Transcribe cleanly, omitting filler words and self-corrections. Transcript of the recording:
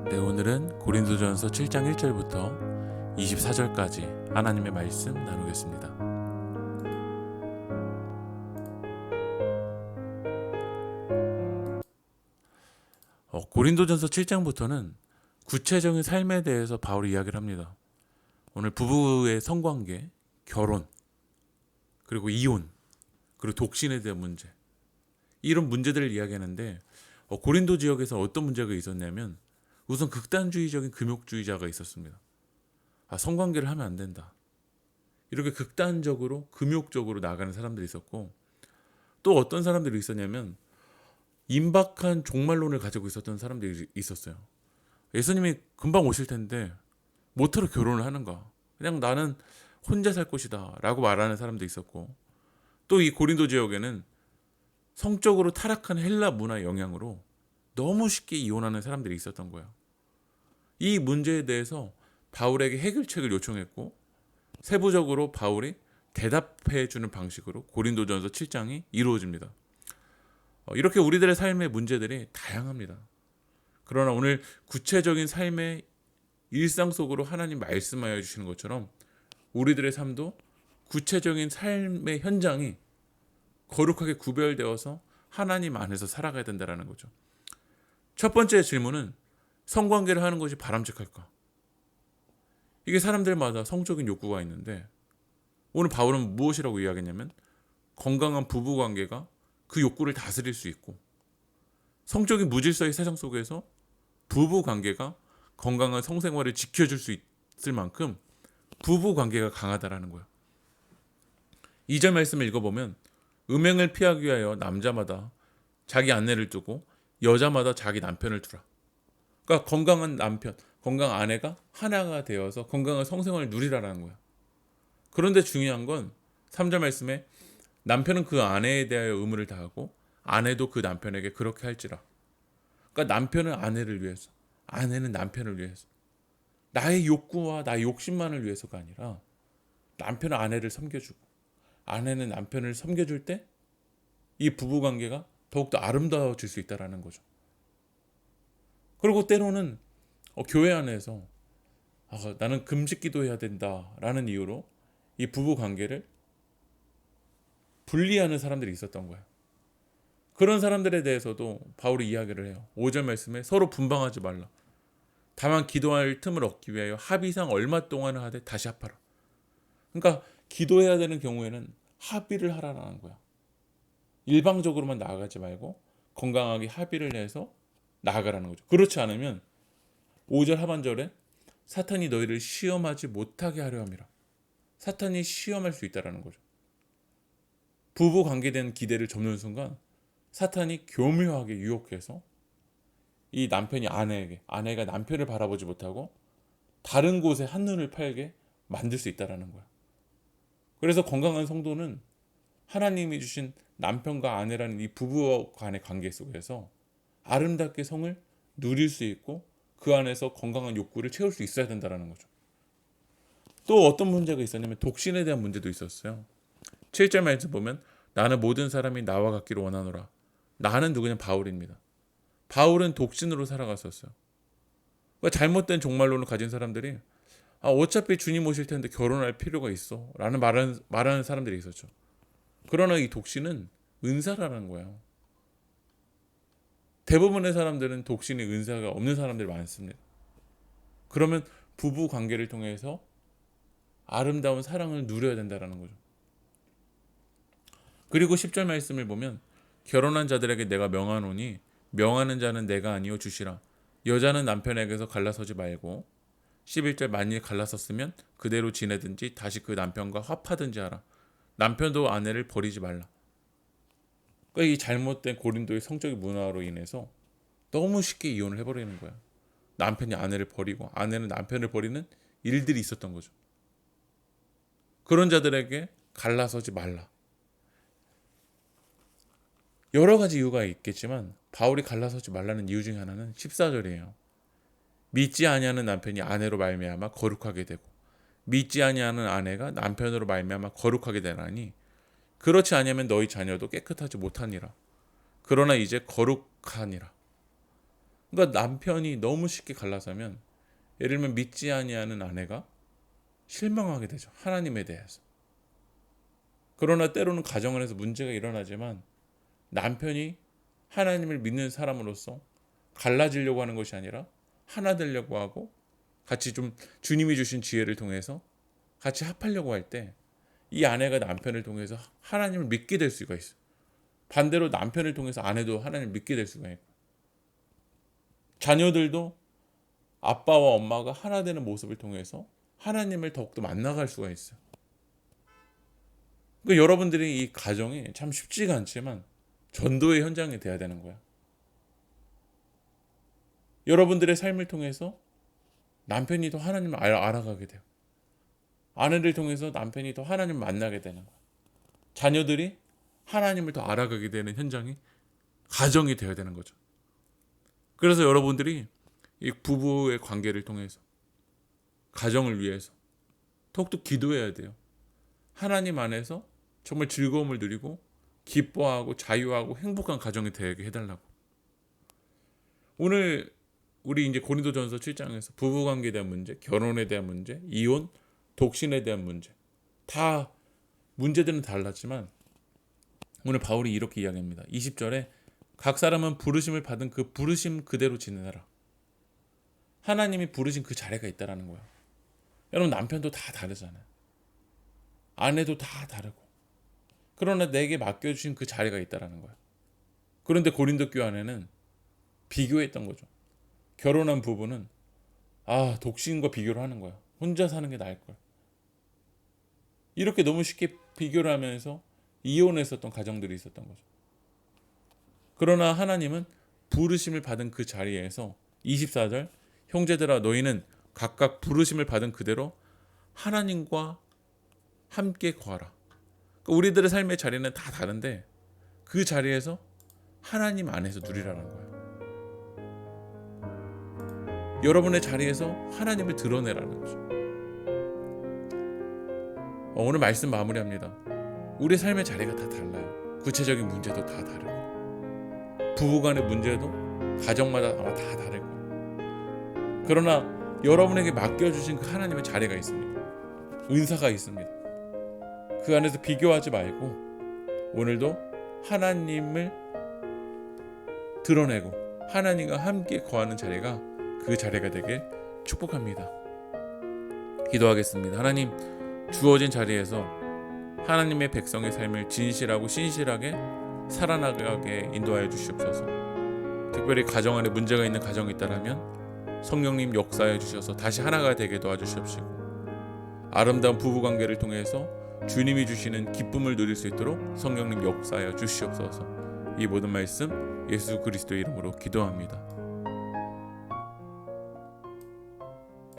네, 오늘은 고린도전서 7장 1절부터 24절까지 하나님의 말씀 나누겠습니다. 고린도전서 7장부터는 구체적인 삶에 대해서 바울이 이야기를 합니다. 오늘 부부의 성관계, 결혼, 그리고 이혼, 그리고 독신에 대한 문제, 이런 문제들을 이야기하는데 고린도 지역에서 어떤 문제가 있었냐면 우선 극단주의적인 금욕주의자가 있었습니다. 성관계를 하면 안 된다, 이렇게 극단적으로 금욕적으로 나가는 사람들이 있었고, 또 어떤 사람들이 있었냐면 임박한 종말론을 가지고 있었던 사람들이 있었어요. 예수님이 금방 오실 텐데 뭐하러 결혼을 하는가, 그냥 나는 혼자 살 것이다 라고 말하는 사람도 있었고, 또 이 고린도 지역에는 성적으로 타락한 헬라 문화 영향으로 너무 쉽게 이혼하는 사람들이 있었던 거예요. 이 문제에 대해서 바울에게 해결책을 요청했고, 세부적으로 바울이 대답해 주는 방식으로 고린도전서 7장이 이루어집니다. 이렇게 우리들의 삶의 문제들이 다양합니다. 그러나 오늘 구체적인 삶의 일상 속으로 하나님 말씀하여 주시는 것처럼 우리들의 삶도 구체적인 삶의 현장이 거룩하게 구별되어서 하나님 안에서 살아가야 된다는 거죠. 첫 번째 질문은, 성관계를 하는 것이 바람직할까? 이게 사람들마다 성적인 욕구가 있는데, 오늘 바울은 무엇이라고 이야기했냐면 건강한 부부관계가 그 욕구를 다스릴 수 있고, 성적인 무질서의 세상 속에서 부부관계가 건강한 성생활을 지켜줄 수 있을 만큼 부부관계가 강하다라는 거예요. 2절 말씀을 읽어보면, 음행을 피하기 위하여 남자마다 자기 아내를 두고 여자마다 자기 남편을 두라. 그러니까 건강한 남편, 건강한 아내가 하나가 되어서 건강한 성생활을 누리라라는 거야. 그런데 중요한 건 3절 말씀에 남편은 그 아내에 대하여 의무를 다하고 아내도 그 남편에게 그렇게 할지라. 그러니까 남편은 아내를 위해서, 아내는 남편을 위해서, 나의 욕구와 나의 욕심만을 위해서가 아니라 남편은 아내를 섬겨주고 아내는 남편을 섬겨줄 때 이 부부관계가 더욱더 아름다워질 수 있다는 거죠. 그리고 때로는 교회 안에서 나는 금식 기도해야 된다라는 이유로 이 부부관계를 분리하는 사람들이 있었던 거예요. 그런 사람들에 대해서도 바울이 이야기를 해요. 5절 말씀에 서로 분방하지 말라. 다만 기도할 틈을 얻기 위하여 합의상 얼마 동안을 하되 다시 합하라. 그러니까 기도해야 되는 경우에는 합의를 하라는 거야. 일방적으로만 나아가지 말고 건강하게 합의를 해서 나아가라는 거죠. 그렇지 않으면 5절 하반절에 사탄이 너희를 시험하지 못하게 하려 함이라. 사탄이 시험할 수 있다는 거죠. 부부 관계된 기대를 접는 순간 사탄이 교묘하게 유혹해서 이 남편이 아내에게, 아내가 남편을 바라보지 못하고 다른 곳에 한눈을 팔게 만들 수 있다는 거야. 그래서 건강한 성도는 하나님이 주신 남편과 아내라는 이 부부 간의 관계 속에서 아름답게 성을 누릴 수 있고 그 안에서 건강한 욕구를 채울 수 있어야 된다는 거죠. 또 어떤 문제가 있었냐면 독신에 대한 문제도 있었어요. 7절 말씀 보면 나는 모든 사람이 나와 같기를 원하노라. 나는 누구냐? 바울입니다. 바울은 독신으로 살아갔었어요. 그러니까 잘못된 종말론을 가진 사람들이 어차피 주님 오실 텐데 결혼할 필요가 있어 라는 말하는 사람들이 있었죠. 그러나 이 독신은 은사라는 거예요. 대부분의 사람들은 독신이 은사가 없는 사람들이 많습니다. 그러면 부부 관계를 통해서 아름다운 사랑을 누려야 된다는 거죠. 그리고 10절 말씀을 보면 결혼한 자들에게 내가 명하노니 명하는 자는 내가 아니요 주시라. 여자는 남편에게서 갈라서지 말고, 11절 만일 갈라섰으면 그대로 지내든지 다시 그 남편과 화하든지 하라. 남편도 아내를 버리지 말라. 그러니까 이 잘못된 고린도의 성적인 문화로 인해서 너무 쉽게 이혼을 해버리는 거야. 남편이 아내를 버리고 아내는 남편을 버리는 일들이 있었던 거죠. 그런 자들에게 갈라서지 말라. 여러 가지 이유가 있겠지만 바울이 갈라서지 말라는 이유 중에 하나는 14절이에요. 믿지 아니하는 남편이 아내로 말미암아 거룩하게 되고 믿지 아니하는 아내가 남편으로 말미암아 거룩하게 되나니 그렇지 아니하면 너희 자녀도 깨끗하지 못하니라. 그러나 이제 거룩하니라. 그러니까 남편이 너무 쉽게 갈라서면 예를 들면 믿지 아니하는 아내가 실망하게 되죠. 하나님에 대해서. 그러나 때로는 가정 안에서 문제가 일어나지만 남편이 하나님을 믿는 사람으로서 갈라지려고 하는 것이 아니라 하나 되려고 하고 같이 좀 주님이 주신 지혜를 통해서 같이 합하려고 할 때 이 아내가 남편을 통해서 하나님을 믿게 될 수가 있어요. 반대로 남편을 통해서 아내도 하나님을 믿게 될 수가 있고, 자녀들도 아빠와 엄마가 하나 되는 모습을 통해서 하나님을 더욱더 만나갈 수가 있어요. 그러니까 여러분들이 이 가정이 참 쉽지가 않지만 전도의 현장이 돼야 되는 거야. 여러분들의 삶을 통해서 남편이 더 하나님을 알아가게 돼요. 아내를 통해서 남편이 더 하나님을 만나게 되는 거야. 자녀들이 하나님을 더 알아가게 되는 현장이 가정이 되어야 되는 거죠. 그래서 여러분들이 이 부부의 관계를 통해서 가정을 위해서 더욱더 기도해야 돼요. 하나님 안에서 정말 즐거움을 누리고 기뻐하고 자유하고 행복한 가정이 되게 해달라고. 오늘 우리 이제 고린도전서 7장에서 부부관계에 대한 문제, 결혼에 대한 문제, 이혼, 독신에 대한 문제, 다 문제들은 달랐지만 오늘 바울이 이렇게 이야기합니다. 20절에 각 사람은 부르심을 받은 그 부르심 그대로 지내라. 하나님이 부르신 그 자리가 있다라는 거야. 여러분, 남편도 다 다르잖아요. 아내도 다 다르고. 그러나 내게 맡겨주신 그 자리가 있다라는 거야. 그런데 고린도 교회 안에는 비교했던 거죠. 결혼한 부부는 독신과 비교를 하는 거야. 혼자 사는 게 나을 거야. 이렇게 너무 쉽게 비교를 하면서 이혼했었던 가정들이 있었던 거죠. 그러나 하나님은 부르심을 받은 그 자리에서 24절 형제들아 너희는 각각 부르심을 받은 그대로 하나님과 함께 거하라. 그러니까 우리들의 삶의 자리는 다 다른데 그 자리에서 하나님 안에서 누리라는 거예요. 여러분의 자리에서 하나님을 드러내라는 거죠. 오늘 말씀 마무리합니다. 우리 삶의 자리가 다 달라요. 구체적인 문제도 다 다르고 부부간의 문제도 가정마다 아마 다 다를 거예요. 그러나 여러분에게 맡겨주신 그 하나님의 자리가 있습니다. 은사가 있습니다. 그 안에서 비교하지 말고 오늘도 하나님을 드러내고 하나님과 함께 거하는 자리가 그 자리가 되길 축복합니다. 기도하겠습니다. 하나님, 주어진 자리에서 하나님의 백성의 삶을 진실하고 신실하게 살아나가게 인도하여 주시옵소서. 특별히 가정 안에 문제가 있는 가정이 있다면 성령님 역사해 주셔서 다시 하나가 되게 도와주시옵시고, 아름다운 부부관계를 통해서 주님이 주시는 기쁨을 누릴 수 있도록 성령님 역사하여 주시옵소서. 이 모든 말씀 예수 그리스도의 이름으로 기도합니다.